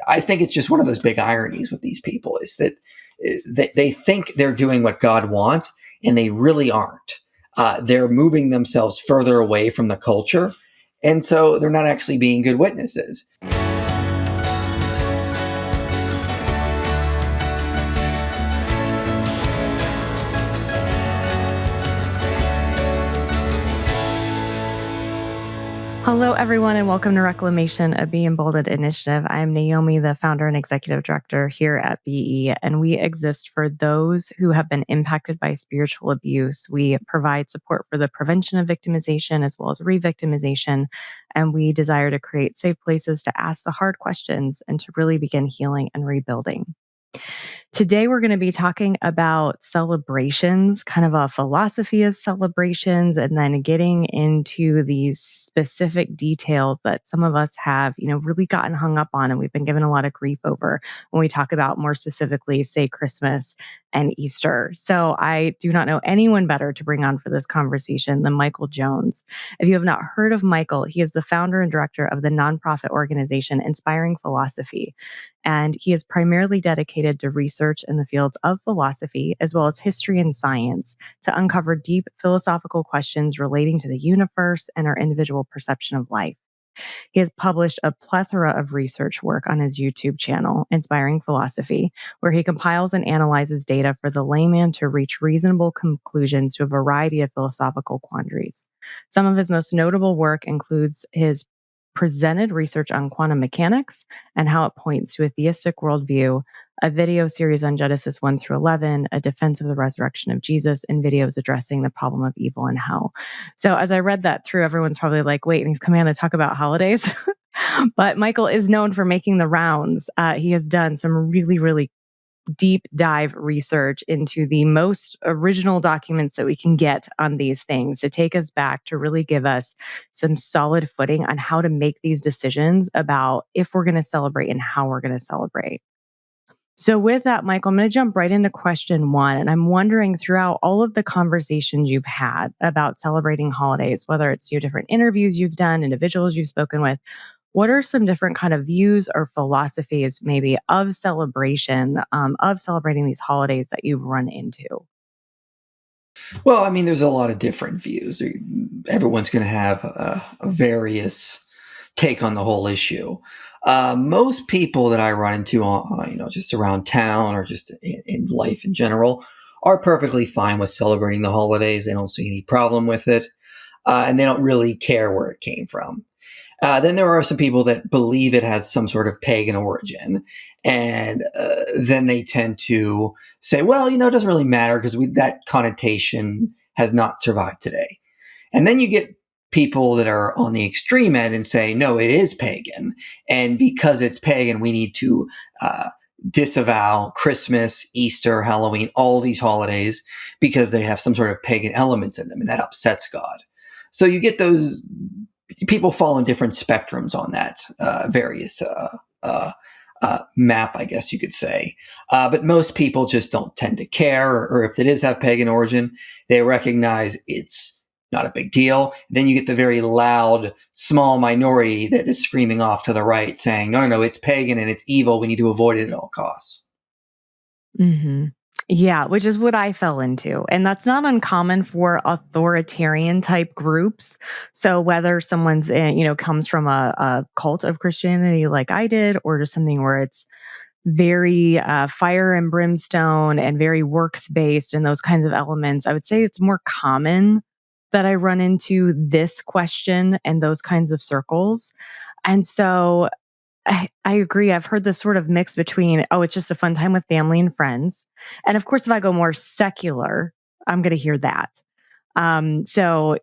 I think it's just one of those big ironies with these people is that they think they're doing what God wants, and they really aren't. They're moving themselves further away from the culture, and so they're not actually being good witnesses. Hello, everyone, and welcome to Reclamation, a beEmboldened initiative. I am Naomi, the founder and executive director here at BE, and we exist for those who have been impacted by spiritual abuse. We provide support for the prevention of victimization as well as revictimization, and we desire to create safe places to ask the hard questions and to really begin healing and rebuilding. Today, we're going to be talking about celebrations, kind of a philosophy of celebrations, and then getting into these specific details that some of us have, really gotten hung up on, and we've been given a lot of grief over when we talk about more specifically, say, Christmas and Easter. So I do not know anyone better to bring on for this conversation than Michael Jones. If you have not heard of Michael, he is the founder and director of the nonprofit organization Inspiring Philosophy. And he is primarily dedicated to research in the fields of philosophy, as well as history and science, to uncover deep philosophical questions relating to the universe and our individual perception of life. He has published a plethora of research work on his YouTube channel, Inspiring Philosophy, where he compiles and analyzes data for the layman to reach reasonable conclusions to a variety of philosophical quandaries. Some of his most notable work includes his presented research on quantum mechanics and how it points to a theistic worldview, a video series on Genesis 1 through 11, a defense of the resurrection of Jesus, and videos addressing the problem of evil and hell. So as I read that through, everyone's probably like, wait, and he's coming on to talk about holidays? But Michael is known for making the rounds. He has done some really, really deep dive research into the most original documents that we can get on these things to take us back to really give us some solid footing on how to make these decisions about if we're going to celebrate and how we're going to celebrate. So with that, Michael, I'm going to jump right into question one. And I'm wondering, throughout all of the conversations you've had about celebrating holidays, whether it's your different interviews you've done, individuals you've spoken with, what are some different kind of views or philosophies maybe of celebration, of celebrating these holidays that you've run into? Well, I mean, there's a lot of different views. Everyone's going to have a various take on the whole issue. Most people that I run into, just around town or just in life in general, are perfectly fine with celebrating the holidays. They don't see any problem with it, and they don't really care where it came from. Then there are some people that believe it has some sort of pagan origin, and then they tend to say, well, it doesn't really matter because that connotation has not survived today. And then you get people that are on the extreme end and say, no, it is pagan. And because it's pagan, we need to disavow Christmas, Easter, Halloween, all these holidays because they have some sort of pagan elements in them, and that upsets God. So you get those people fall on different spectrums on that various map, I guess you could say. But most people just don't tend to care, or if it is have pagan origin, they recognize it's not a big deal. Then you get the very loud, small minority that is screaming off to the right saying, no, it's pagan and it's evil. We need to avoid it at all costs. Mm-hmm. Yeah, which is what I fell into. And that's not uncommon for authoritarian type groups. So whether someone's, comes from a cult of Christianity like I did, or just something where it's very fire and brimstone and very works based and those kinds of elements, I would say it's more common that I run into this question and those kinds of circles. And so I agree. I've heard this sort of mix between, it's just a fun time with family and friends. And of course, if I go more secular, I'm going to hear that. So,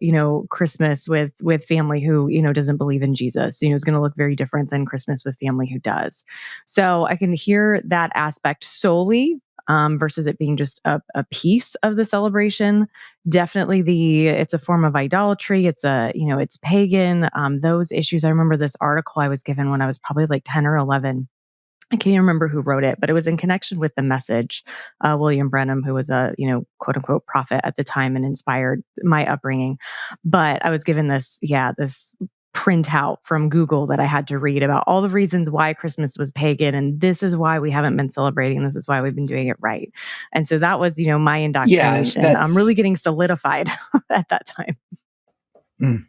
Christmas with family who, doesn't believe in Jesus, is going to look very different than Christmas with family who does. So I can hear that aspect solely versus it being just a piece of the celebration. Definitely it's a form of idolatry. It's pagan. Those issues. I remember this article I was given when I was probably like 10 or 11. I can't even remember who wrote it, but it was in connection with the Message. William Branham, who was a, quote unquote prophet at the time and inspired my upbringing. But I was given this printout from Google that I had to read about all the reasons why Christmas was pagan, and this is why we haven't been celebrating, this is why we've been doing it right. And so that was, my Yeah, and indoctrination. I'm really that's getting solidified at that time. mm,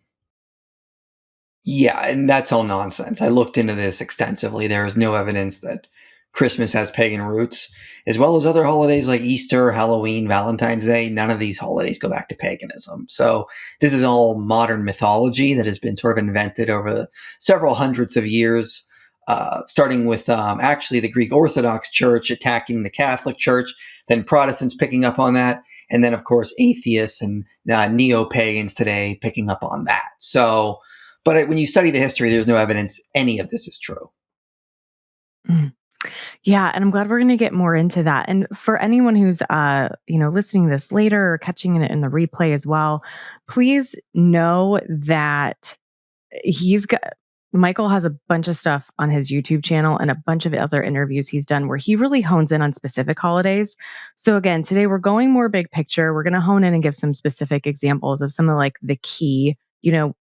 yeah, and that's all nonsense. I looked into this extensively. There is no evidence that Christmas has pagan roots, as well as other holidays like Easter, Halloween, Valentine's Day. None of these holidays go back to paganism. So this is all modern mythology that has been sort of invented over the several hundreds of years, starting with actually the Greek Orthodox Church attacking the Catholic Church, then Protestants picking up on that, and then, of course, atheists and neo pagans today picking up on that. So, but when you study the history, there's no evidence any of this is true. Mm. Yeah, and I'm glad we're going to get more into that. And for anyone who's listening to this later or catching it in the replay as well, please know that he's got Michael has a bunch of stuff on his YouTube channel and a bunch of other interviews he's done where he really hones in on specific holidays. So again, today we're going more big picture. We're going to hone in and give some specific examples of some of like the key,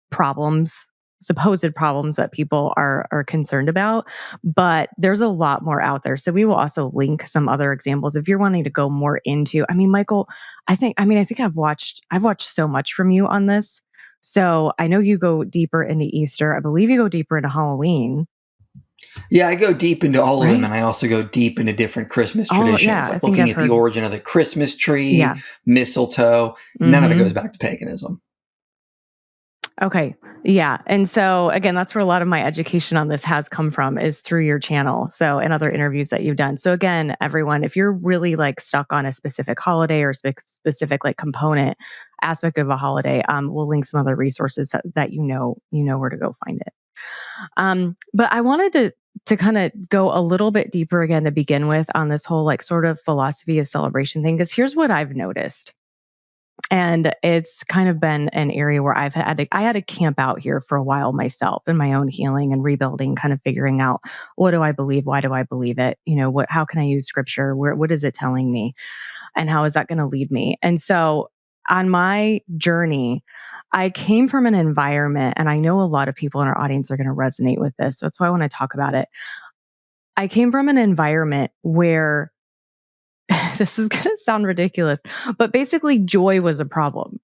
problems, supposed problems that people are concerned about, but there's a lot more out there. So we will also link some other examples if you're wanting to go more into. I mean, Michael, I think I've watched so much from you on this. So I know you go deeper into Easter. I believe you go deeper into Halloween, Yeah, I go deep into all of them, right? and I also go deep into different Christmas Oh, traditions, yeah. I like think looking I've at the heard. origin of the Christmas tree, Yeah. mistletoe. None of it goes Hmm. back to paganism. Okay. Yeah. And so again, that's where a lot of my education on this has come from is through your channel. So and other interviews that you've done. So again, everyone, if you're really like stuck on a specific holiday or specific like component aspect of a holiday, we'll link some other resources that you know where to go find it. But I wanted to kind of go a little bit deeper again to begin with on this whole like sort of philosophy of celebration thing, because here's what I've noticed. And it's kind of been an area where I had to camp out here for a while myself in my own healing and rebuilding, kind of figuring out what do I believe? Why do I believe it? How can I use scripture? What is it telling me? And how is that going to lead me? And so on my journey, I came from an environment, and I know a lot of people in our audience are going to resonate with this. So that's why I want to talk about it. I came from an environment where this is going to sound ridiculous, but basically joy was a problem.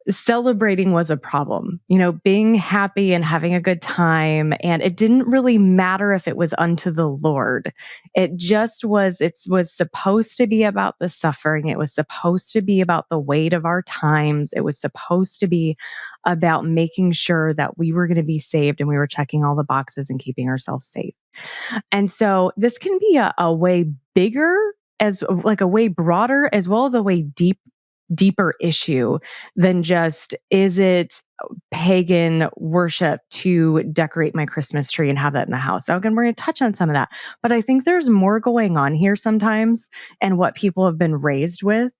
Celebrating was a problem, being happy and having a good time. And it didn't really matter if it was unto the Lord. It was supposed to be about the suffering. It was supposed to be about the weight of our times. It was supposed to be about making sure that we were going to be saved and we were checking all the boxes and keeping ourselves safe. And so this can be a way bigger, as like a way broader, as well as a way deeper issue than just, is it pagan worship to decorate my Christmas tree and have that in the house? Now, again, we're going to touch on some of that, but I think there's more going on here sometimes and what people have been raised with.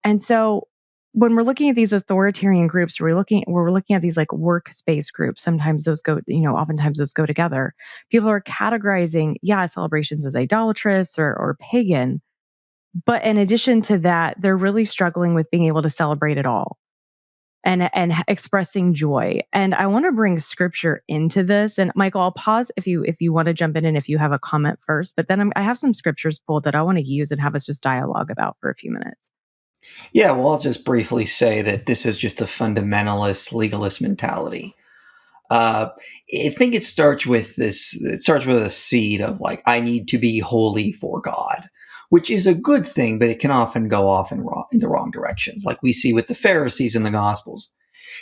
And so when we're looking at these authoritarian groups, we're looking at these like workspace groups. Sometimes oftentimes those go together. People are categorizing, celebrations as idolatrous or pagan. But in addition to that, they're really struggling with being able to celebrate it all and expressing joy. And I want to bring scripture into this. And Michael, I'll pause if you want to jump in and if you have a comment first. But then I have some scriptures pulled that I want to use and have us just dialogue about for a few minutes. Yeah, well, I'll just briefly say that this is just a fundamentalist, legalist mentality. Uh, I think it starts with this. It starts with a seed of like, I need to be holy for God, which is a good thing, but it can often go off in the wrong directions. Like we see with the Pharisees in the Gospels,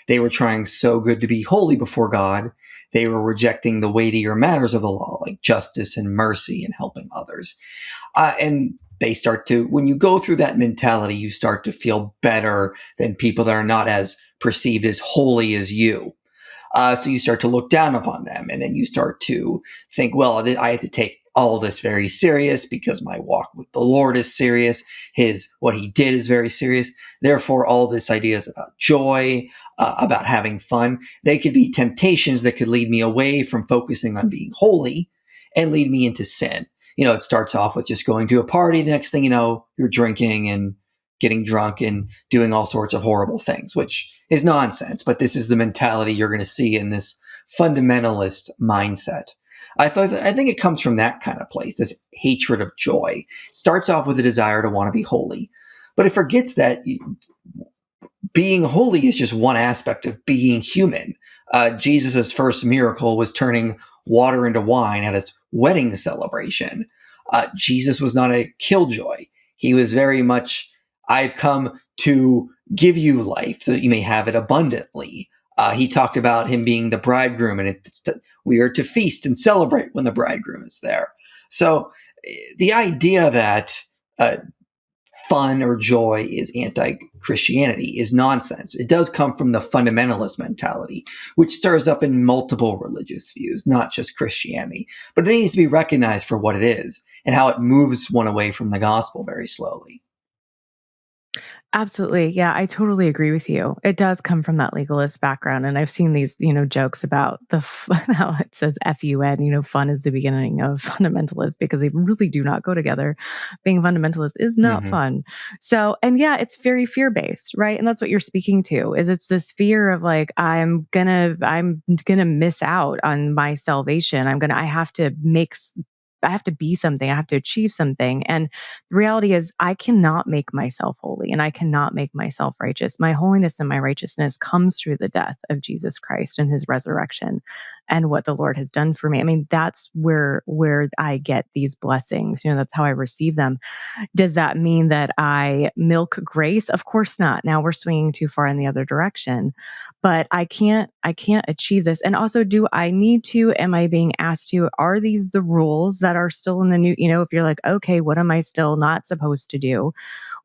they were trying so good to be holy before God, they were rejecting the weightier matters of the law, like justice and mercy and helping others. And they start to, when you go through that mentality, you start to feel better than people that are not as perceived as holy as you. So you start to look down upon them, and then you start to think, well, I have to take all this very serious because my walk with the Lord is serious. What he did is very serious. Therefore, all this ideas about joy, about having fun, they could be temptations that could lead me away from focusing on being holy and lead me into sin. It starts off with just going to a party. The next thing you know, you're drinking and getting drunk and doing all sorts of horrible things, which is nonsense. But this is the mentality you're going to see in this fundamentalist mindset. I think it comes from that kind of place, this hatred of joy. Starts off with a desire to want to be holy, but it forgets that being holy is just one aspect of being human. Jesus' first miracle was turning water into wine at his wedding celebration. Jesus was not a killjoy. He was very much, I've come to give you life so that you may have it abundantly. He talked about him being the bridegroom, and we are to feast and celebrate when the bridegroom is there. So the idea that fun or joy is anti-Christianity is nonsense. It does come from the fundamentalist mentality, which stirs up in multiple religious views, not just Christianity. But it needs to be recognized for what it is and how it moves one away from the gospel very slowly. Absolutely. Yeah, I totally agree with you. It does come from that legalist background. And I've seen these, jokes about how it says FUN, fun is the beginning of fundamentalist because they really do not go together. Being fundamentalist is not Hmm. fun. So, and yeah, it's very fear based, right? And that's what you're speaking to is it's this fear of like, I'm gonna miss out on my salvation. I have to be something. I have to achieve something. And the reality is, I cannot make myself holy and I cannot make myself righteous. My holiness and my righteousness comes through the death of Jesus Christ and his resurrection and what the Lord has done for me. I mean, that's where I get these blessings. That's how I receive them. Does that mean that I milk grace? Of course not. Now we're swinging too far in the other direction. But I can't achieve this. And also, do I need to? Am I being asked to? Are these the rules that are still in the new, if you're like, okay, what am I still not supposed to do?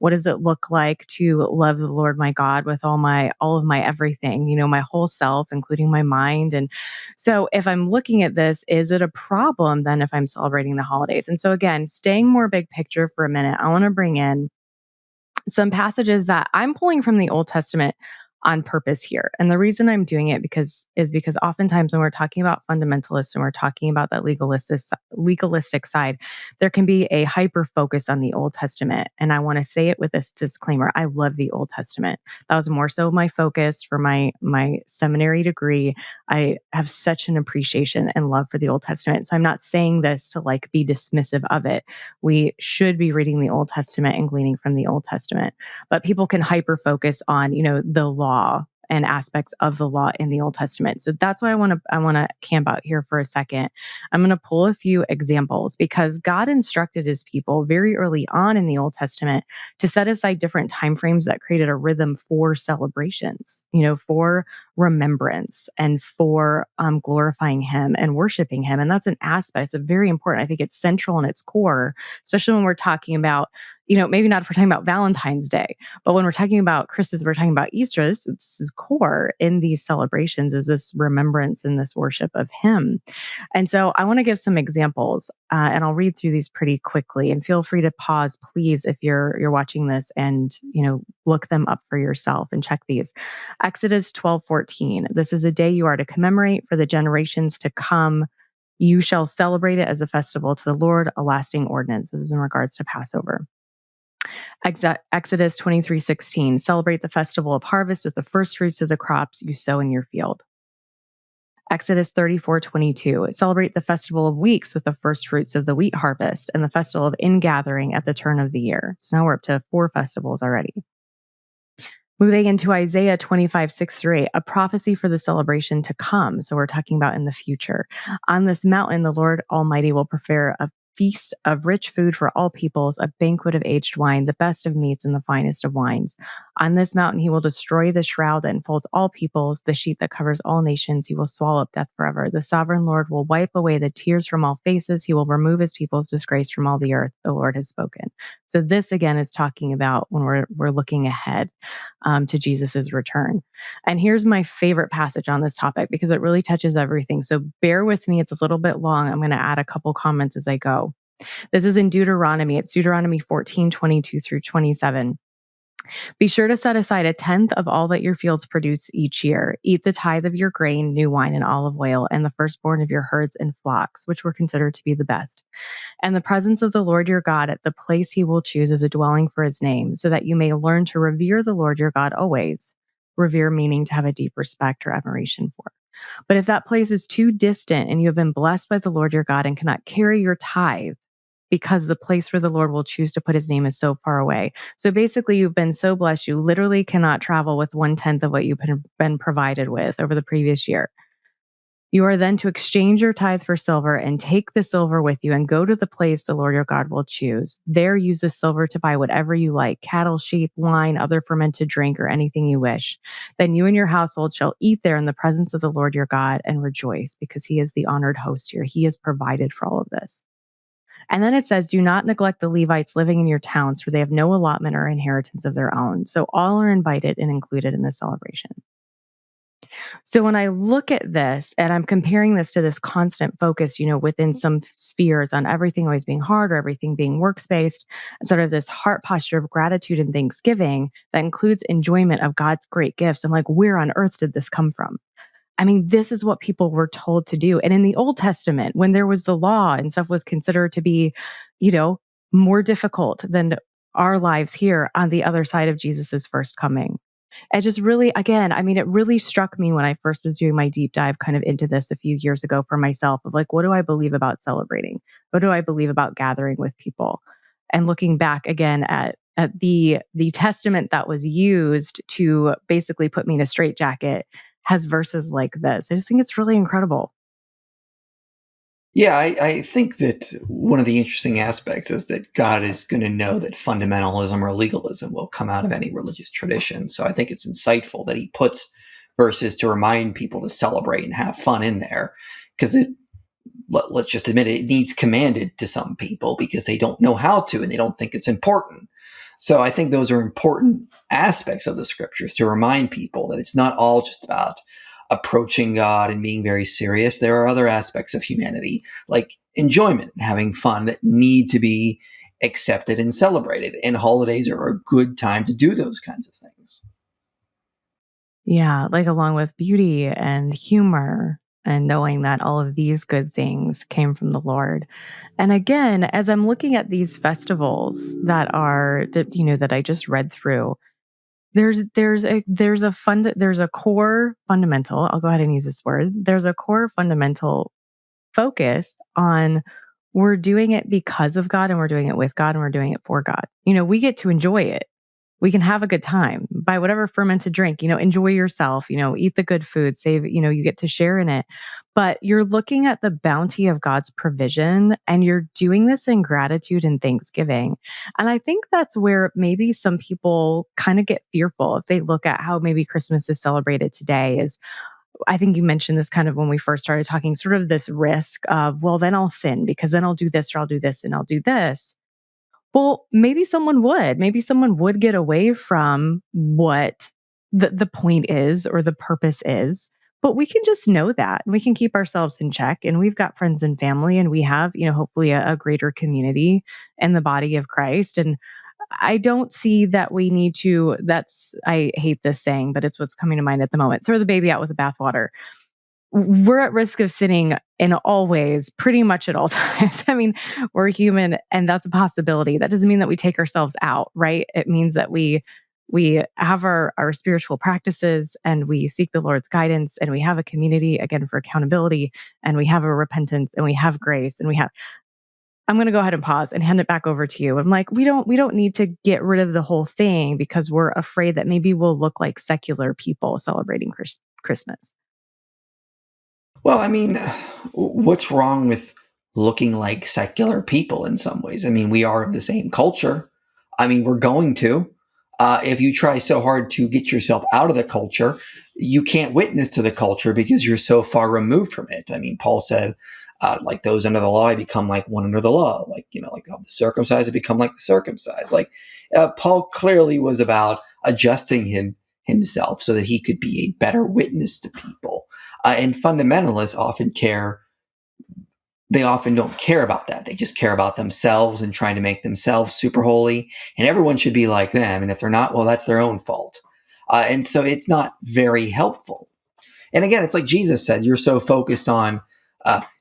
What does it look like to love the Lord my God with all of my everything, my whole self, including my mind? And so if I'm looking at this, is it a problem then if I'm celebrating the holidays? And so again, staying more big picture for a minute, I want to bring in some passages that I'm pulling from the Old Testament on purpose here. And the reason I'm doing it because oftentimes when we're talking about fundamentalists and we're talking about that legalistic side, there can be a hyper focus on the Old Testament. And I want to say it with this disclaimer. I love the Old Testament. That was more so my focus for my seminary degree. I have such an appreciation and love for the Old Testament. So I'm not saying this to like be dismissive of it. We should be reading the Old Testament and gleaning from the Old Testament. But people can hyper focus on, the law and aspects of the law in the Old Testament. So that's why I want to camp out here for a second. I'm going to pull a few examples because God instructed his people very early on in the Old Testament to set aside different time frames that created a rhythm for celebrations, for remembrance and for glorifying him and worshiping him. And that's an aspect. It's very important. I think it's central in its core, especially when we're talking about, maybe not if we're talking about Valentine's Day, but when we're talking about Christmas, we're talking about Easter. This is core in these celebrations is this remembrance and this worship of him. And so I want to give some examples, and I'll read through these pretty quickly. And feel free to pause, please, if you're watching this, and look them up for yourself and check these. Exodus 12:14. This is a day you are to commemorate for the generations to come. You shall celebrate it as a festival to the Lord, a lasting ordinance. This is in regards to Passover. Exodus 23:16. Celebrate the festival of harvest with the first fruits of the crops you sow in your field. Exodus 34:22. Celebrate the festival of weeks with the first fruits of the wheat harvest and the festival of ingathering at the turn of the year. So now we're up to 4 festivals already. Moving into Isaiah 25:6-8, a prophecy for the celebration to come. So we're talking about in the future. On this mountain, the Lord Almighty will prepare a feast of rich food for all peoples, a banquet of aged wine, the best of meats and the finest of wines. On this mountain, he will destroy the shroud that enfolds all peoples, the sheet that covers all nations. He will swallow up death forever. The sovereign Lord will wipe away the tears from all faces. He will remove his people's disgrace from all the earth. The Lord has spoken. So this again is talking about when we're looking ahead to Jesus's return. And here's my favorite passage on this topic because it really touches everything. So bear with me. It's a little bit long. I'm going to add a couple comments as I go. This is in Deuteronomy. It's Deuteronomy 14:22-27. Be sure to set aside a tenth of all that your fields produce each year. Eat the tithe of your grain, new wine, and olive oil, and the firstborn of your herds and flocks, which were considered to be the best. And the presence of the Lord your God at the place he will choose as a dwelling for his name, so that you may learn to revere the Lord your God always. Revere meaning to have a deep respect or admiration for. But if that place is too distant and you have been blessed by the Lord your God and cannot carry your tithe, because the place where the Lord will choose to put his name is so far away. So basically, you've been so blessed, you literally cannot travel with 1/10 of what you've been provided with over the previous year. You are then to exchange your tithe for silver and take the silver with you and go to the place the Lord your God will choose. There use the silver to buy whatever you like, cattle, sheep, wine, other fermented drink, or anything you wish. Then you and your household shall eat there in the presence of the Lord your God and rejoice, because he is the honored host here. He has provided for all of this. And then it says, do not neglect the Levites living in your towns, for they have no allotment or inheritance of their own. So all are invited and included in the celebration. So when I look at this and I'm comparing this to this constant focus, within some spheres on everything always being hard or everything being works based, sort of this heart posture of gratitude and thanksgiving that includes enjoyment of God's great gifts. I'm like, where on earth did this come from? I mean, this is what people were told to do. And in the Old Testament, when there was the law and stuff was considered to be, you know, more difficult than our lives here on the other side of Jesus's first coming. It just really, again, I mean, it really struck me when I first was doing my deep dive kind of into this a few years ago for myself of like, what do I believe about celebrating? What do I believe about gathering with people? And looking back again at the testament that was used to basically put me in a straitjacket has verses like this. I just think it's really incredible. Yeah, I think that one of the interesting aspects is that God is going to know that fundamentalism or legalism will come out of any religious tradition. So I think it's insightful that he puts verses to remind people to celebrate and have fun in there, because let's just admit it needs commanded to some people because they don't know how to and they don't think it's important. So I think those are important aspects of the scriptures to remind people that it's not all just about approaching God and being very serious. There are other aspects of humanity like enjoyment and having fun that need to be accepted and celebrated. And holidays are a good time to do those kinds of things. Yeah, like along with beauty and humor and knowing that all of these good things came from the Lord. And again, as I'm looking at these festivals that I just read through, there's a core fundamental, I'll go ahead and use this word. There's a core fundamental focus on we're doing it because of God and we're doing it with God and we're doing it for God. We get to enjoy it. We can have a good time. Buy whatever fermented drink, enjoy yourself, eat the good food, save, you get to share in it. But you're looking at the bounty of God's provision and you're doing this in gratitude and thanksgiving. And I think that's where maybe some people kind of get fearful if they look at how maybe Christmas is celebrated today is I think you mentioned this kind of when we first started talking, sort of this risk of, well, then I'll sin because then I'll do this or I'll do this and I'll do this. Well, maybe someone would. Maybe someone would get away from what the point is or the purpose is. But we can just know that and we can keep ourselves in check. And we've got friends and family, and we have, hopefully a greater community in the body of Christ. And I don't see that we need to, I hate this saying, but it's what's coming to mind at the moment, throw the baby out with the bathwater. We're at risk of sinning in all ways, pretty much at all times. I mean, we're human and that's a possibility. That doesn't mean that we take ourselves out, right? It means that we have our spiritual practices and we seek the Lord's guidance and we have a community again for accountability and we have a repentance and we have grace and we have I'm going to go ahead and pause and hand it back over to you. I'm like, we don't need to get rid of the whole thing because we're afraid that maybe we'll look like secular people celebrating Christmas. Well, I mean, what's wrong with looking like secular people in some ways? I mean, we are of the same culture. I mean, we're going to. If you try so hard to get yourself out of the culture, you can't witness to the culture because you're so far removed from it. I mean, Paul said, like those under the law, I become like one under the law. Like, like the circumcised, I become like the circumcised. Like, Paul clearly was about adjusting himself so that he could be a better witness to people. And fundamentalists often care they often don't care about that. They just care about themselves and trying to make themselves super holy, and everyone should be like them. And if they're not, well, that's their own fault. And so it's not very helpful. And again, it's like Jesus said, you're so focused on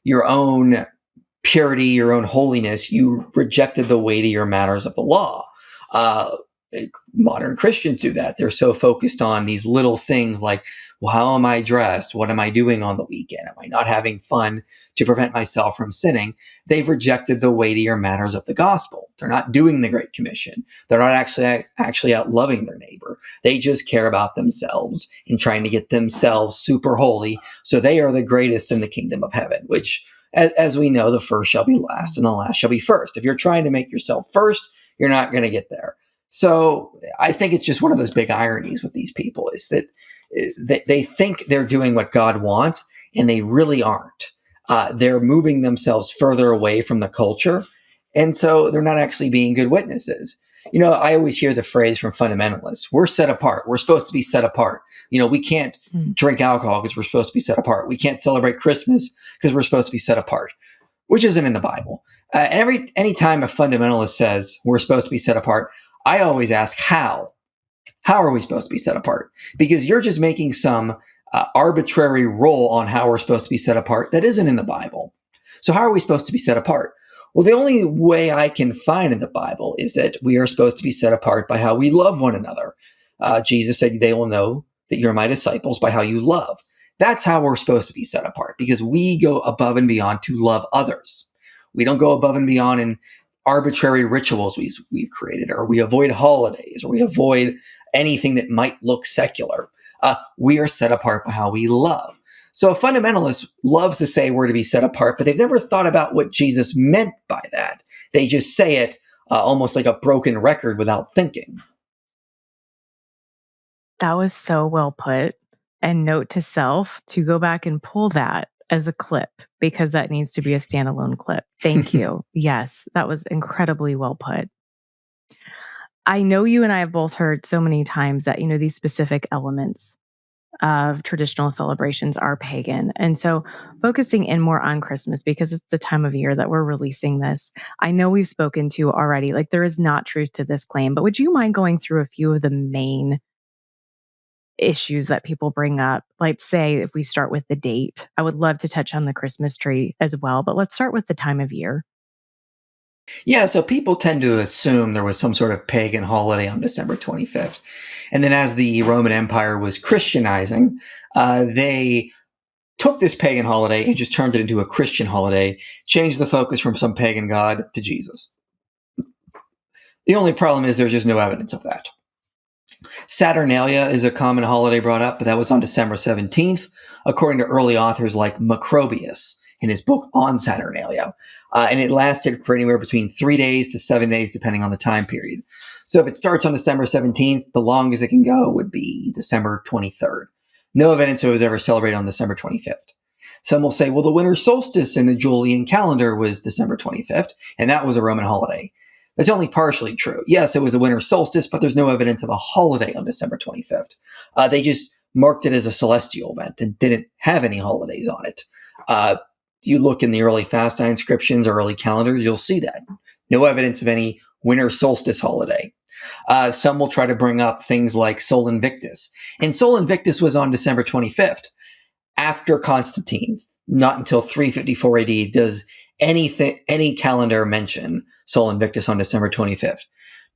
your own purity, your own holiness, you rejected the weightier matters of the law. Uh, Modern Christians do that. They're so focused on these little things like, well, how am I dressed? What am I doing on the weekend? Am I not having fun to prevent myself from sinning? They've rejected the weightier matters of the gospel. They're not doing the Great Commission. They're not actually out loving their neighbor. They just care about themselves and trying to get themselves super holy, so they are the greatest in the kingdom of heaven, which, as we know, the first shall be last and the last shall be first. If you're trying to make yourself first, you're not going to get there. So I think it's just one of those big ironies with these people is that they think they're doing what God wants, and they really aren't. They're moving themselves further away from the culture, and so they're not actually being good witnesses. I always hear the phrase from fundamentalists: "We're set apart. We're supposed to be set apart. We can't drink alcohol because we're supposed to be set apart. We can't celebrate Christmas because we're supposed to be set apart," which isn't in the Bible. Anytime a fundamentalist says we're supposed to be set apart, I always ask how. How are we supposed to be set apart? Because you're just making some arbitrary rule on how we're supposed to be set apart that isn't in the Bible. So how are we supposed to be set apart? Well, the only way I can find in the Bible is that we are supposed to be set apart by how we love one another. Jesus said, "They will know that you're my disciples by how you love." That's how we're supposed to be set apart, because we go above and beyond to love others. We don't go above and beyond in arbitrary rituals we've created, or we avoid holidays, or we avoid anything that might look secular. We are set apart by how we love. So a fundamentalist loves to say we're to be set apart, but they've never thought about what Jesus meant by that. They just say it almost like a broken record without thinking. That was so well put. And note to self to go back and pull that as a clip because that needs to be a standalone clip. Thank you. Yes, that was incredibly well put. I know you and I have both heard so many times that, these specific elements of traditional celebrations are pagan. And so focusing in more on Christmas because it's the time of year that we're releasing this. I know we've spoken to already, like there is not truth to this claim, but would you mind going through a few of the main issues that people bring up? Like, say, if we start with the date, I would love to touch on the Christmas tree as well, but let's start with the time of year. Yeah, so people tend to assume there was some sort of pagan holiday on December 25th. And then as the Roman Empire was Christianizing, they took this pagan holiday and just turned it into a Christian holiday, changed the focus from some pagan god to Jesus. The only problem is there's just no evidence of that. Saturnalia is a common holiday brought up, but that was on December 17th, according to early authors like Macrobius in his book on Saturnalia. And it lasted for anywhere between 3 days to 7 days, depending on the time period. So if it starts on December 17th, the longest it can go would be December 23rd. No evidence it was ever celebrated on December 25th. Some will say, well, the winter solstice in the Julian calendar was December 25th, and that was a Roman holiday. That's only partially true. Yes, it was the winter solstice, but there's no evidence of a holiday on December 25th. They just marked it as a celestial event and didn't have any holidays on it. You look in the early fasti inscriptions or early calendars, you'll see that. No evidence of any winter solstice holiday. Some will try to bring up things like Sol Invictus. And Sol Invictus was on December 25th. After Constantine, not until 354 AD, does any calendar mention Sol Invictus on December 25th.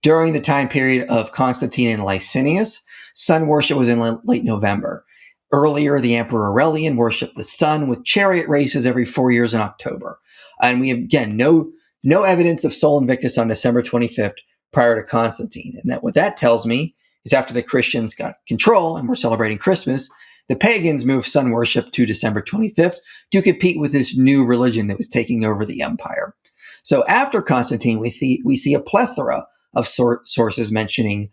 During the time period of Constantine and Licinius, sun worship was in late November. Earlier, the Emperor Aurelian worshipped the sun with chariot races every 4 years in October. And we have, again, no evidence of Sol Invictus on December 25th prior to Constantine. And what that tells me is after the Christians got control and were celebrating Christmas, the pagans moved sun worship to December 25th to compete with this new religion that was taking over the empire. So after Constantine, we see a plethora of sources mentioning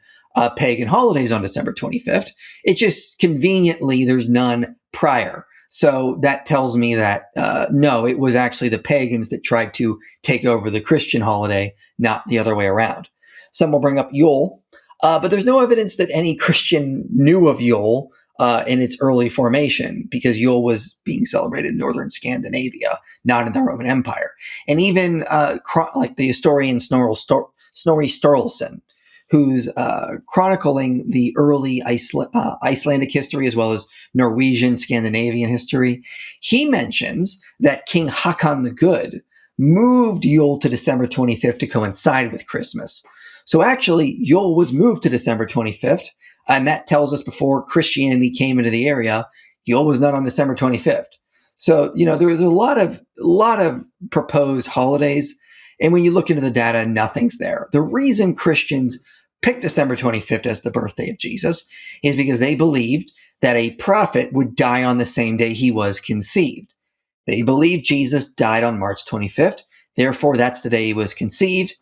pagan holidays on December 25th. It just conveniently, there's none prior. So that tells me that no, it was actually the pagans that tried to take over the Christian holiday, not the other way around. Some will bring up Yule, but there's no evidence that any Christian knew of Yule in its early formation, because Yule was being celebrated in northern Scandinavia, not in the Roman Empire. And even like the historian Snorri Sturluson, who's chronicling the early Icelandic history as well as Norwegian, Scandinavian history, he mentions that King Hakon the Good moved Yule to December 25th to coincide with Christmas. So actually, Yule was moved to December 25th, and that tells us before Christianity came into the area, Yule was not on December 25th. So, there was a lot of proposed holidays, and when you look into the data, nothing's there. The reason Christians picked December 25th as the birthday of Jesus is because they believed that a prophet would die on the same day he was conceived. They believed Jesus died on March 25th. Therefore, that's the day he was conceived.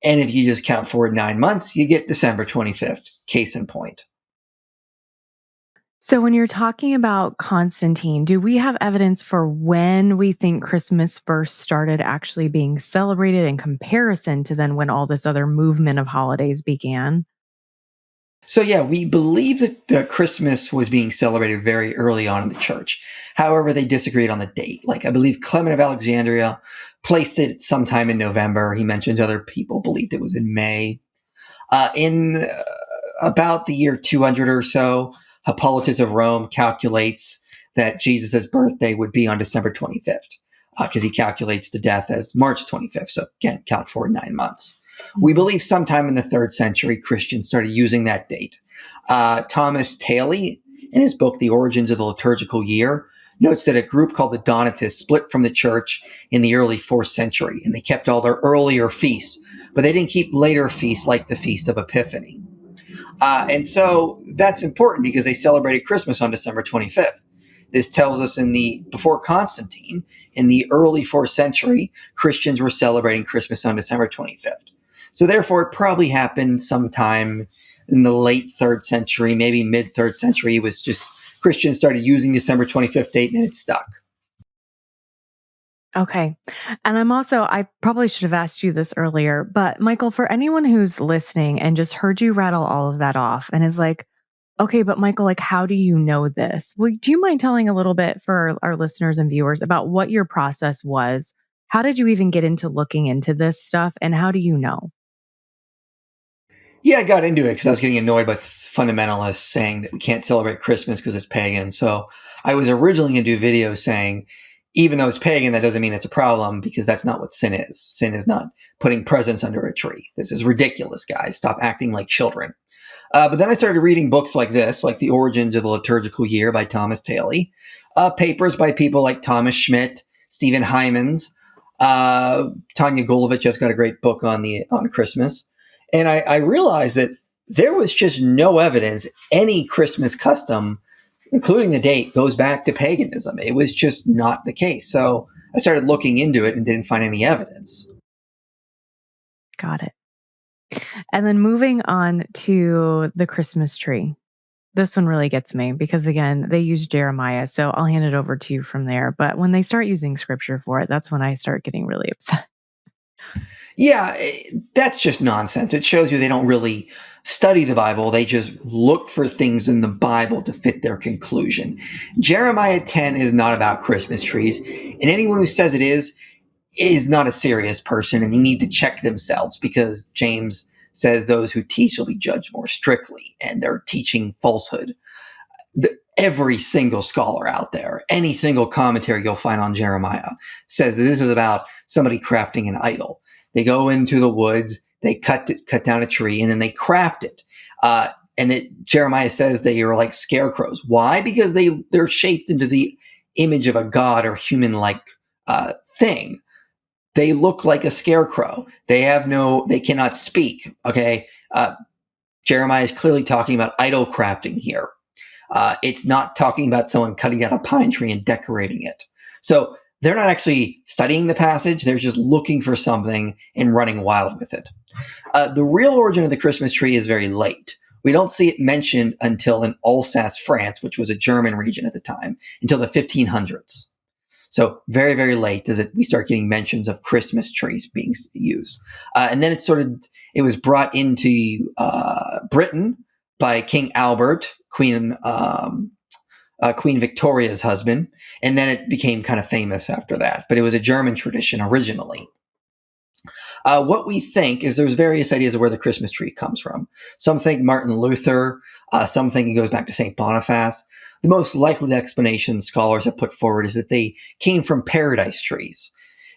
And if you just count forward 9 months, you get December 25th. Case in point. So, when you're talking about Constantine, do we have evidence for when we think Christmas first started actually being celebrated in comparison to then when all this other movement of holidays began? So, yeah, we believe that Christmas was being celebrated very early on in the church. However, they disagreed on the date. Like, I believe Clement of Alexandria placed it sometime in November. He mentions other people believed it was in May. In about the year 200 or so, Hippolytus of Rome calculates that Jesus' birthday would be on December 25th, because he calculates the death as March 25th. So again, count forward 9 months. We Mhm. believe sometime in the 3rd century, Christians started using that date. Thomas Taylor, in his book, The Origins of the Liturgical Year, notes that a group called the Donatists split from the church in the early 4th century, and they kept all their earlier feasts, but they didn't keep later feasts like the Feast of Epiphany. And so that's important because they celebrated Christmas on December 25th. This tells us before Constantine, in the early 4th century, Christians were celebrating Christmas on December 25th. So therefore, it probably happened sometime in the late 3rd century, maybe mid 3rd century. It was just Christians started using December 25th date and it stuck. Okay. And I probably should have asked you this earlier, but Michael, for anyone who's listening and just heard you rattle all of that off and is like, okay, but Michael, like, how do you know this? Well, do you mind telling a little bit for our listeners and viewers about what your process was? How did you even get into looking into this stuff? And how do you know? Yeah, I got into it because I was getting annoyed by fundamentalists saying that we can't celebrate Christmas because it's pagan. So I was originally going to do videos saying, even though it's pagan, that doesn't mean it's a problem, because that's not what sin is. Sin is not putting presents under a tree. This is ridiculous, guys. Stop acting like children. But then I started reading books like this, like The Origins of the Liturgical Year by Thomas Taylor, papers by people like Thomas Schmidt, Stephen Hymans, Tanya Golovich has got a great book on Christmas. And I realized that there was just no evidence any Christmas custom, including the date, goes back to paganism. It was just not the case. So I started looking into it and didn't find any evidence. Got it. And then moving on to the Christmas tree. This one really gets me because, again, they use Jeremiah. So I'll hand it over to you from there. But when they start using scripture for it, that's when I start getting really upset. Yeah, that's just nonsense. It shows you they don't really study the Bible. They just look for things in the Bible to fit their conclusion. Jeremiah 10 is not about Christmas trees, and anyone who says it is not a serious person, and they need to check themselves, because James says those who teach will be judged more strictly, and they're teaching falsehood. Every single scholar out there, any single commentary you'll find on Jeremiah, says that this is about somebody crafting an idol. They go into the woods, they cut down a tree, and then they craft it. Jeremiah says they are like scarecrows. Why? Because they're shaped into the image of a god or human-like thing. They look like a scarecrow. They cannot speak. Okay, Jeremiah is clearly talking about idol crafting here. It's not talking about someone cutting down a pine tree and decorating it. So they're not actually studying the passage. They're just looking for something and running wild with it. The real origin of the Christmas tree is very late. We don't see it mentioned until in Alsace, France, which was a German region at the time, until the 1500s. So very, very late does we start getting mentions of Christmas trees being used. And then it was brought into Britain by King Albert, Queen Queen Victoria's husband, and then it became kind of famous after that. But it was a German tradition originally. What we think is there's various ideas of where the Christmas tree comes from. Some think Martin Luther, some think it goes back to St. Boniface. The most likely explanation scholars have put forward is that they came from paradise trees.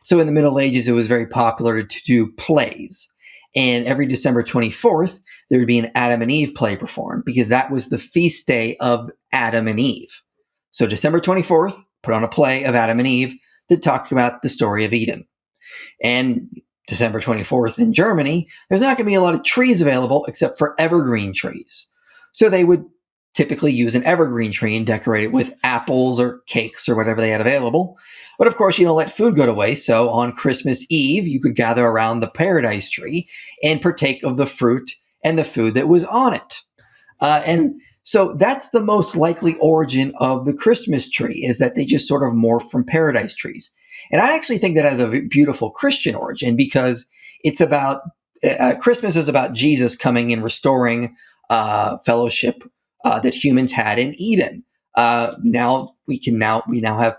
So in the Middle Ages, it was very popular to do plays. And every December 24th, there would be an Adam and Eve play performed because that was the feast day of Adam and Eve. So December 24th, put on a play of Adam and Eve that talked about the story of Eden. And December 24th in Germany, there's not going to be a lot of trees available except for evergreen trees. So they would typically use an evergreen tree and decorate it with apples or cakes or whatever they had available. But of course, you don't let food go to waste. So on Christmas Eve, you could gather around the paradise tree and partake of the fruit and the food that was on it. And so that's the most likely origin of the Christmas tree, is that they just sort of morphed from paradise trees. And I actually think that has a beautiful Christian origin because it's about Christmas is about Jesus coming and restoring fellowship that humans had in Eden. We now have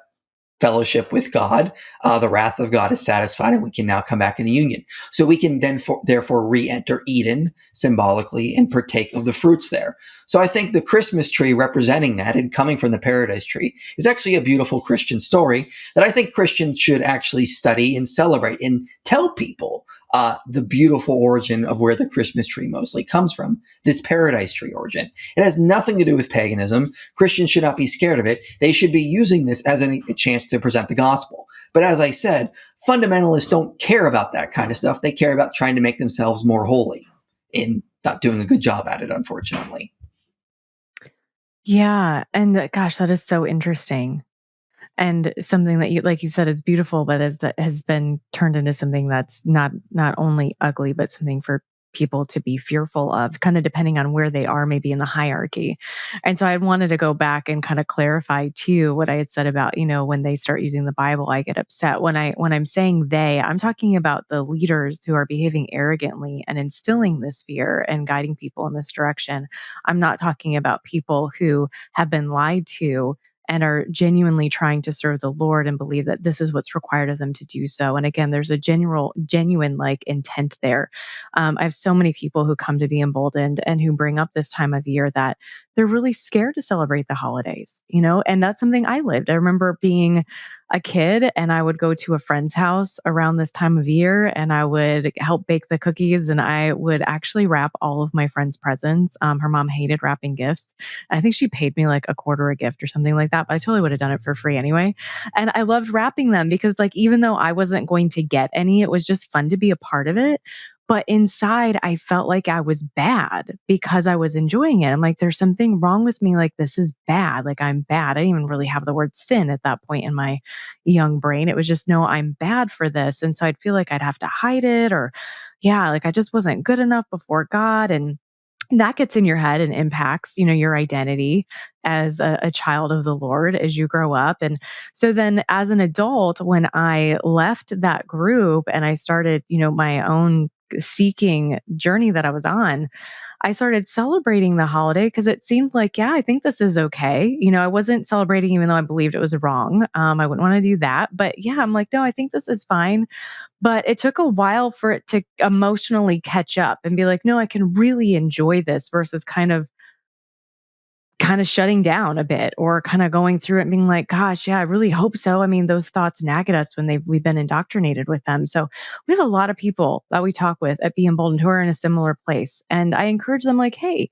fellowship with God. The wrath of God is satisfied, and we can now come back into union. So we can then therefore re-enter Eden symbolically and partake of the fruits there. So I think the Christmas tree representing that and coming from the paradise tree is actually a beautiful Christian story that I think Christians should actually study and celebrate and tell people the beautiful origin of where the Christmas tree mostly comes from, this paradise tree origin. It has nothing to do with paganism. Christians should not be scared of it. They should be using this as a chance to present the gospel. But as I said, fundamentalists don't care about that kind of stuff. They care about trying to make themselves more holy and not doing a good job at it, unfortunately. Yeah, and gosh, that is so interesting. And something that you like you said is beautiful, but that has been turned into something that's not only ugly, but something for people to be fearful of, kind of depending on where they are maybe in the hierarchy. And so I wanted to go back and kind of clarify too what I had said about, when they start using the Bible, I get upset. When I'm saying they, I'm talking about the leaders who are behaving arrogantly and instilling this fear and guiding people in this direction. I'm not talking about people who have been lied to and are genuinely trying to serve the Lord and believe that this is what's required of them to do so. And again, there's a genuine like intent there. I have so many people who come to be emboldened and who bring up this time of year that they're really scared to celebrate the holidays, and that's something I lived. I remember being a kid and I would go to a friend's house around this time of year and I would help bake the cookies and I would actually wrap all of my friends' presents. Her mom hated wrapping gifts. I think she paid me like a quarter a gift or something like that, but I totally would have done it for free anyway. And I loved wrapping them because, like, even though I wasn't going to get any, it was just fun to be a part of it. But inside, I felt like I was bad because I was enjoying it. I'm like, there's something wrong with me. Like, this is bad. Like, I'm bad. I didn't even really have the word sin at that point in my young brain. It was just, no, I'm bad for this. And so I'd feel like I'd have to hide it or, yeah, like I just wasn't good enough before God. And that gets in your head and impacts, your identity as a child of the Lord as you grow up. And so then as an adult, when I left that group and I started, my own seeking journey that I was on, I started celebrating the holiday because it seemed like, yeah, I think this is okay. I wasn't celebrating even though I believed it was wrong. I wouldn't want to do that. But yeah, I'm like, no, I think this is fine. But it took a while for it to emotionally catch up and be like, no, I can really enjoy this versus kind of shutting down a bit or kind of going through it and being like, gosh, yeah, I really hope so. I mean, those thoughts nag at us when we've been indoctrinated with them. So we have a lot of people that we talk with at Be Emboldened who are in a similar place. And I encourage them like, hey,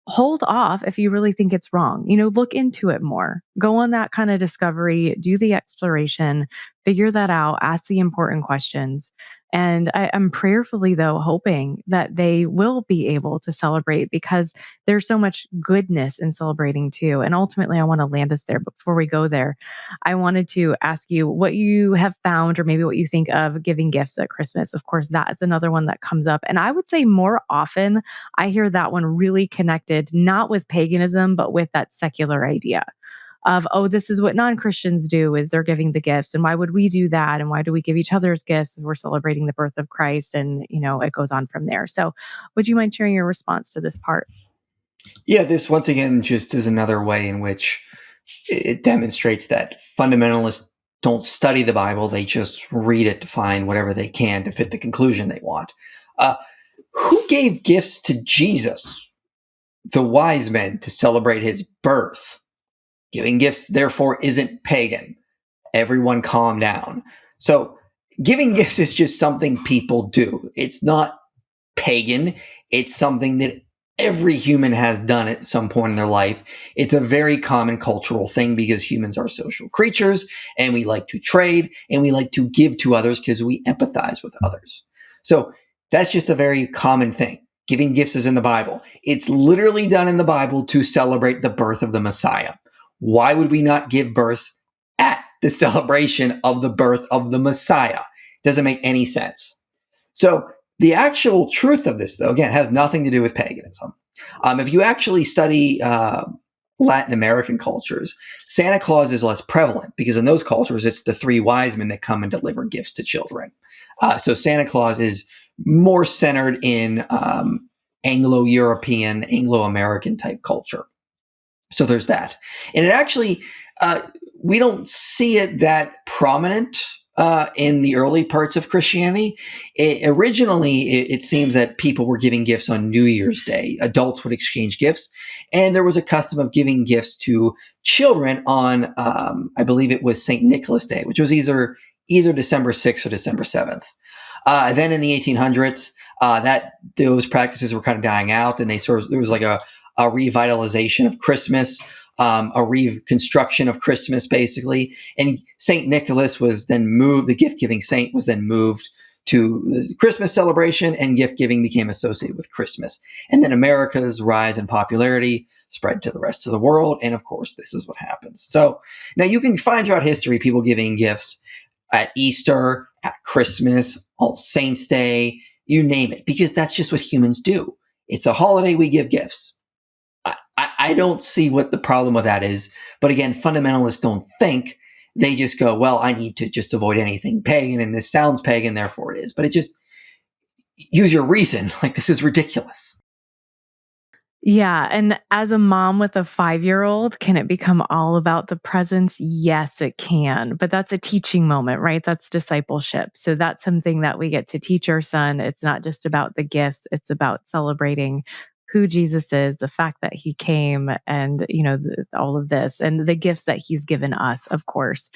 hold off if you really think it's wrong. Look into it more. Go on that kind of discovery, do the exploration, figure that out, ask the important questions. And I'm prayerfully, though, hoping that they will be able to celebrate because there's so much goodness in celebrating too. And ultimately, I want to land us there. But before we go there, I wanted to ask you what you have found or maybe what you think of giving gifts at Christmas. Of course, that is another one that comes up. And I would say more often, I hear that one really connected, not with paganism, but with that secular idea of, oh, this is what non-Christians do is they're giving the gifts. And why would we do that? And why do we give each other's gifts? We're celebrating the birth of Christ. And, it goes on from there. So would you mind sharing your response to this part? Yeah, this once again just is another way in which It demonstrates that fundamentalists don't study the Bible, they just read it to find whatever they can to fit the conclusion they want. Uh, who gave gifts to Jesus, the wise men, to celebrate his birth? Giving gifts, therefore, isn't pagan. Everyone calm down. So, giving gifts is just something people do. It's not pagan. It's something that every human has done at some point in their life. It's a very common cultural thing because humans are social creatures and we like to trade and we like to give to others because we empathize with others. So that's just a very common thing. Giving gifts is in the Bible. It's literally done in the Bible to celebrate the birth of the Messiah. Why would we not give birth at the celebration of the birth of the Messiah? Doesn't make any sense. So the actual truth of this, though, again, has nothing to do with paganism. If you actually study Latin American cultures, Santa Claus is less prevalent because in those cultures, it's the three wise men that come and deliver gifts to children. So Santa Claus is more centered in Anglo-European, Anglo-American type culture. So there's that. And it actually, we don't see it that prominent in the early parts of Christianity. Originally, it seems that people were giving gifts on New Year's Day. Adults would exchange gifts. And there was a custom of giving gifts to children on, I believe it was St. Nicholas Day, which was either December 6th or December 7th. Then in the 1800s, that those practices were kind of dying out, and there was like a revitalization of Christmas, a reconstruction of Christmas, basically. And St. Nicholas was then moved, the gift giving saint was then moved to the Christmas celebration, and gift giving became associated with Christmas. And then America's rise in popularity spread to the rest of the world. And of course, this is what happens. So now you can find throughout history people giving gifts at Easter, at Christmas, All Saints' Day, you name it, because that's just what humans do. It's a holiday, we give gifts. I don't see what the problem with that is. But again, fundamentalists don't think. They just go, well, I need to just avoid anything pagan, and this sounds pagan, therefore it is. But it just, use your reason. Like, this is ridiculous. Yeah, and as a mom with a 5-year-old, can it become all about the presents? Yes, it can, but that's a teaching moment, right? That's discipleship. So that's something that we get to teach our son. It's not just about the gifts, it's about celebrating who Jesus is, the fact that he came and, all of this and the gifts that he's given us, of course.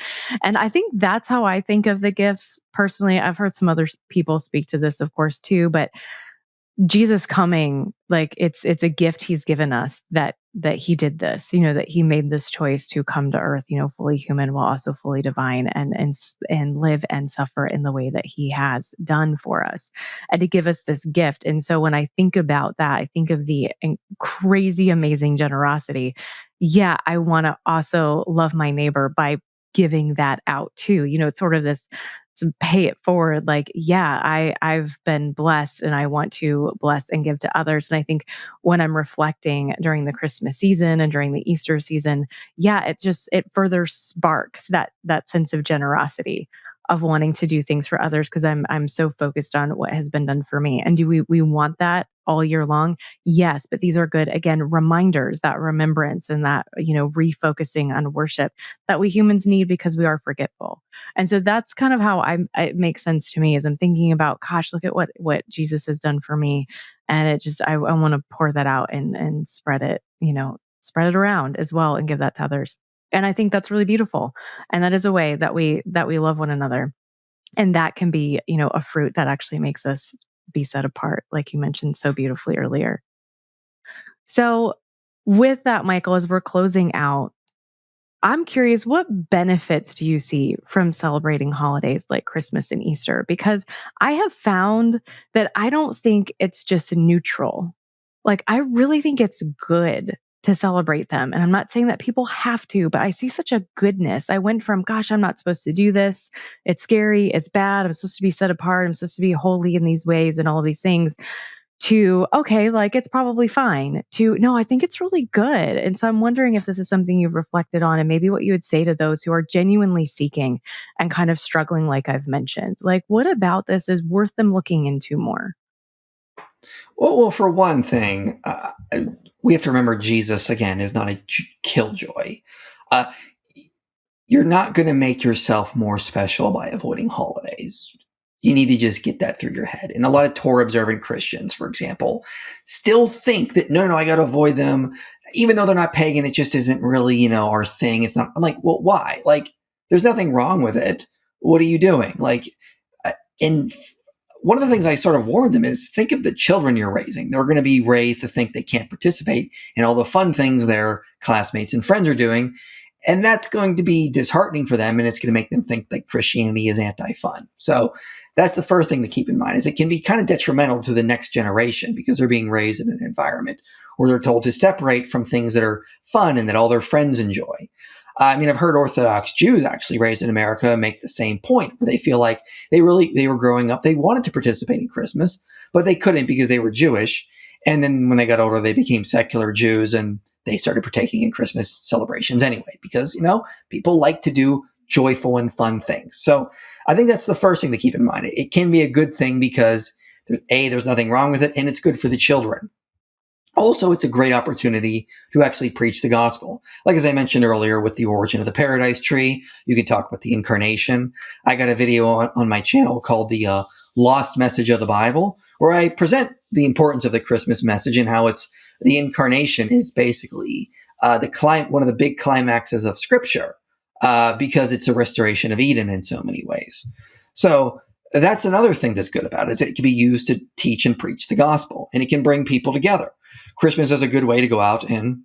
And I think that's how I think of the gifts personally. I've heard some other people speak to this, of course, too, but Jesus coming, like it's a gift he's given us that he did this, that he made this choice to come to earth, fully human while also fully divine and live and suffer in the way that he has done for us and to give us this gift. And so when I think about that, I think of the crazy amazing generosity. Yeah, I want to also love my neighbor by giving that out too. It's sort of this pay it forward, like, yeah, I've been blessed and I want to bless and give to others. And I think when I'm reflecting during the Christmas season and during the Easter season, yeah, it further sparks that sense of generosity of wanting to do things for others because I'm so focused on what has been done for me. And do we want that all year long? Yes, but these are good, again, reminders, that remembrance and that, refocusing on worship that we humans need because we are forgetful. And so that's kind of how it makes sense to me as I'm thinking about, gosh, look at what Jesus has done for me. And it just, I want to pour that out and spread it, spread it around as well and give that to others. And I think that's really beautiful. And that is a way that we love one another. And that can be, a fruit that actually makes us be set apart, like you mentioned so beautifully earlier. So with that, Michael, as we're closing out, I'm curious, what benefits do you see from celebrating holidays like Christmas and Easter? Because I have found that I don't think it's just neutral. Like, I really think it's good to celebrate them. And I'm not saying that people have to, but I see such a goodness. I went from, gosh, I'm not supposed to do this. It's scary. It's bad. I'm supposed to be set apart. I'm supposed to be holy in these ways and all of these things to, okay, like it's probably fine, to, no, I think it's really good. And so I'm wondering if this is something you've reflected on and maybe what you would say to those who are genuinely seeking and kind of struggling, like I've mentioned. Like, what about this is worth them looking into more? Well, for one thing, we have to remember Jesus, again, is not a killjoy. Uh, you're not going to make yourself more special by avoiding holidays. You need to just get that through your head. And a lot of Torah observant Christians, for example, still think that no, I got to avoid them, even though they're not pagan. It just isn't really, our thing. It's not. I'm like, well, why? Like, there's nothing wrong with it. What are you doing? Like, and one of the things I sort of warned them is think of the children you're raising. They're going to be raised to think they can't participate in all the fun things their classmates and friends are doing. And that's going to be disheartening for them, and it's going to make them think that Christianity is anti-fun. So that's the first thing to keep in mind, is it can be kind of detrimental to the next generation because they're being raised in an environment where they're told to separate from things that are fun and that all their friends enjoy. I mean, I've heard Orthodox Jews actually raised in America make the same point, where they feel like they were growing up, they wanted to participate in Christmas, but they couldn't because they were Jewish. And then when they got older, they became secular Jews and they started partaking in Christmas celebrations anyway, because, people like to do joyful and fun things. So I think that's the first thing to keep in mind. It can be a good thing because there's nothing wrong with it, and it's good for the children. Also, it's a great opportunity to actually preach the gospel. Like, as I mentioned earlier, with the origin of the paradise tree, you can talk about the incarnation. I got a video on my channel called the Lost Message of the Bible, where I present the importance of the Christmas message and how the incarnation is basically one of the big climaxes of Scripture, because it's a restoration of Eden in so many ways. So that's another thing that's good about it, is it can be used to teach and preach the gospel, and it can bring people together. Christmas is a good way to go out and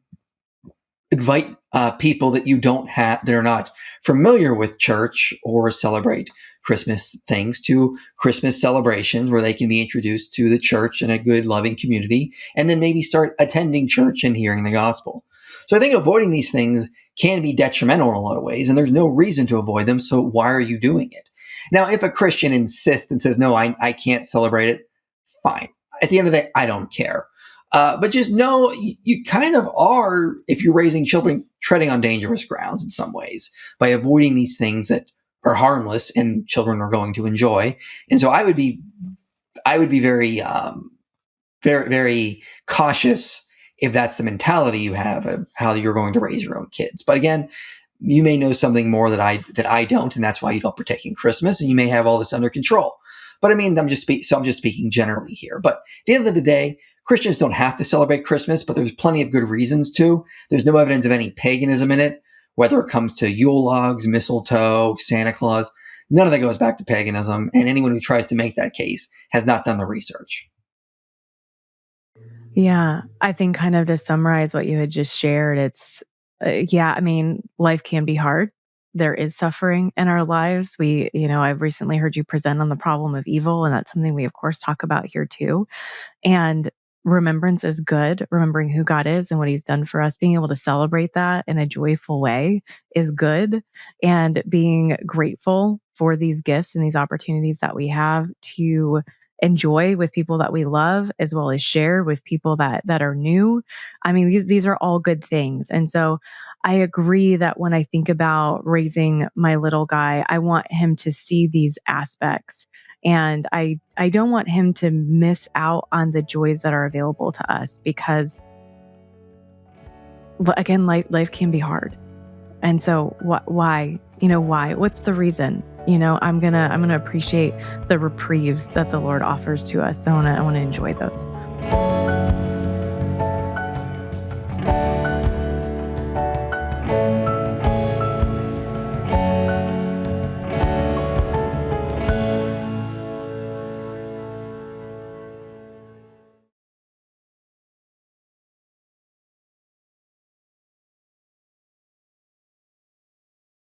invite people that you don't have, that are not familiar with church or celebrate Christmas things, to Christmas celebrations where they can be introduced to the church and a good, loving community, and then maybe start attending church and hearing the gospel. So I think avoiding these things can be detrimental in a lot of ways, and there's no reason to avoid them. So why are you doing it? Now, if a Christian insists and says, no, I can't celebrate it, fine. At the end of the day, I don't care. But just know you kind of are, if you're raising children, treading on dangerous grounds in some ways by avoiding these things that are harmless and children are going to enjoy. And so I would be very, very, very cautious if that's the mentality you have of how you're going to raise your own kids. But again, you may know something more that I don't, and that's why you don't partake in Christmas, and you may have all this under control. But I mean, I'm just speaking generally here. But at the end of the day, Christians don't have to celebrate Christmas, but there's plenty of good reasons to. There's no evidence of any paganism in it, whether it comes to Yule logs, mistletoe, Santa Claus. None of that goes back to paganism, and anyone who tries to make that case has not done the research. Yeah, I think kind of to summarize what you had just shared, it's, yeah, I mean, life can be hard. There is suffering in our lives. I've recently heard you present on the problem of evil, and that's something we, of course, talk about here too. And remembrance is good. Remembering who God is and what He's done for us, being able to celebrate that in a joyful way is good. And being grateful for these gifts and these opportunities that we have to enjoy with people that we love, as well as share with people that are new. I mean, these are all good things. And so I agree that when I think about raising my little guy, I want him to see these aspects, and I don't want him to miss out on the joys that are available to us, because again, life can be hard. And so why? Why? What's the reason? I'm gonna appreciate the reprieves that the Lord offers to us. I wanna enjoy those.